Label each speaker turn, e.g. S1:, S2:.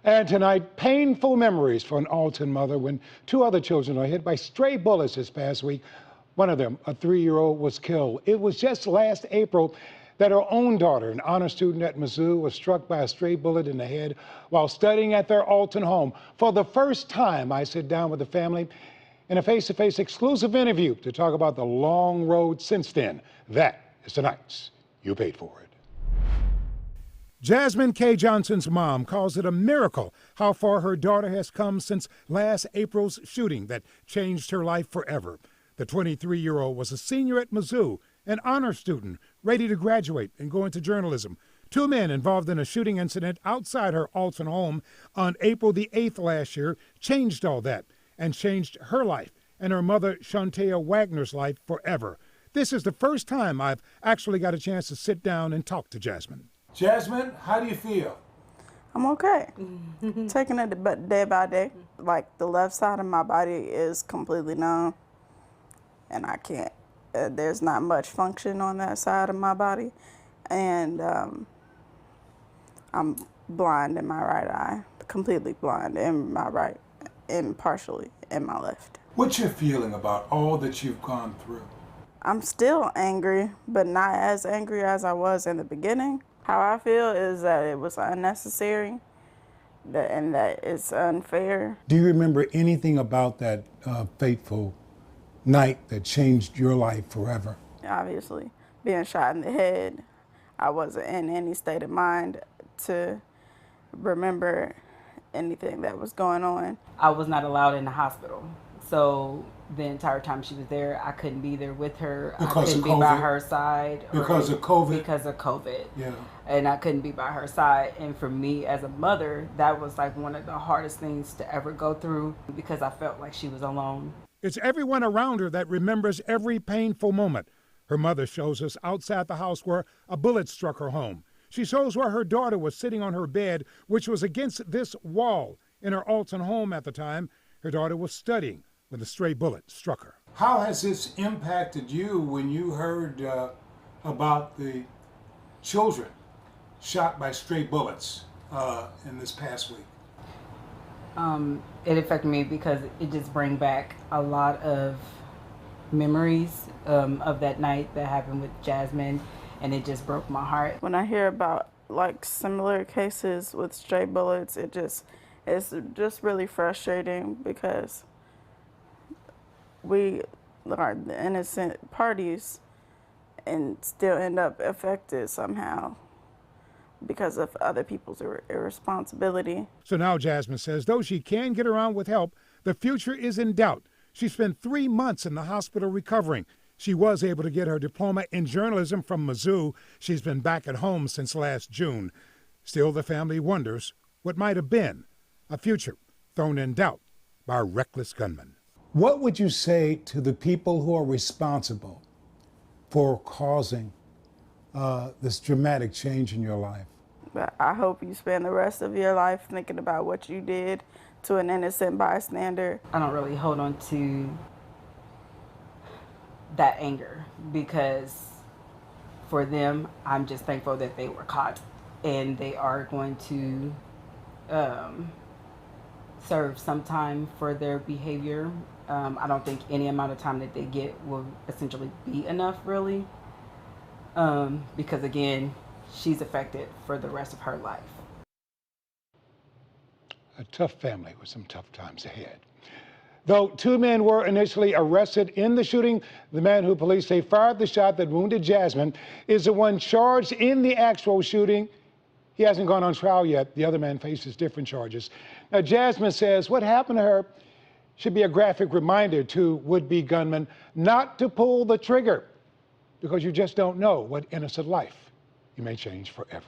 S1: And tonight, painful memories for an Alton mother when two other children are hit by stray bullets this past week. One of them, a 3-year-old, was killed. It was just last April that her own daughter, an honor student at Mizzou, was struck by a stray bullet in the head while studying at their Alton home. For the first time, I sit down with the family in a face-to-face exclusive interview to talk about the long road since then. That is tonight's You Paid For It. Jasmine K. Johnson's mom calls it a miracle how far her daughter has come since last April's shooting that changed her life forever. The 23-year-old was a senior at Mizzou, an honor student, ready to graduate and go into journalism. Two men involved in a shooting incident outside her Alton home on April the 8th last year changed all that and changed her life and her mother, Shantea Wagner's life forever. This is the first time I've actually got a chance to sit down and talk to Jasmine. Jasmine, how do you feel?
S2: I'm okay. Taking it day by day. Like, the left side of my body is completely numb, and I can't, there's not much function on that side of my body. And I'm blind in my right eye, completely blind in my right, and partially in my left.
S1: What's your feeling about all that you've gone through?
S2: I'm still angry, but not as angry as I was in the beginning. How I feel is that it was unnecessary and that it's unfair.
S1: Do you remember anything about that fateful night that changed your life forever?
S2: Obviously, being shot in the head, I wasn't in any state of mind to remember anything that was going on.
S3: I was not allowed in the hospital. So the entire time she was there, I couldn't be there with her. I couldn't be by her side.
S1: Because of COVID?
S3: Because of COVID.
S1: Yeah.
S3: And I couldn't be by her side. And for me as a mother, that was like one of the hardest things to ever go through because I felt like she was alone.
S1: It's everyone around her that remembers every painful moment. Her mother shows us outside the house where a bullet struck her home. She shows where her daughter was sitting on her bed, which was against this wall in her Alton home at the time. Her daughter was studying when the stray bullet struck her. How has this impacted you when you heard about the children shot by stray bullets in this past week?
S3: It affected me because it just brings back a lot of memories of that night that happened with Jasmine, and it just broke my heart.
S2: When I hear about like similar cases with stray bullets, it's just really frustrating because we are the innocent parties and still end up affected somehow because of other people's irresponsibility.
S1: So now Jasmine says, though she can get around with help, the future is in doubt. She spent 3 months in the hospital recovering. She was able to get her diploma in journalism from Mizzou. She's been back at home since last June. Still, the family wonders what might have been a future thrown in doubt by a reckless gunman. What would you say to the people who are responsible for causing this dramatic change in your life?
S2: But I hope you spend the rest of your life thinking about what you did to an innocent bystander.
S3: I don't really hold on to that anger because for them, I'm just thankful that they were caught and they are going to serve some time for their behavior. I don't think any amount of time that they get will essentially be enough, really, because again, she's affected for the rest of her life. A tough family with some tough times ahead. Though two men were initially arrested in the shooting, the man who police say fired the shot that wounded Jasmine is the one charged in the actual shooting. He hasn't gone on trial yet. The other man faces different charges. Now, Jasmine says what happened to her should be a graphic reminder to would-be gunmen not to pull the trigger because you just don't know what innocent life you may change forever.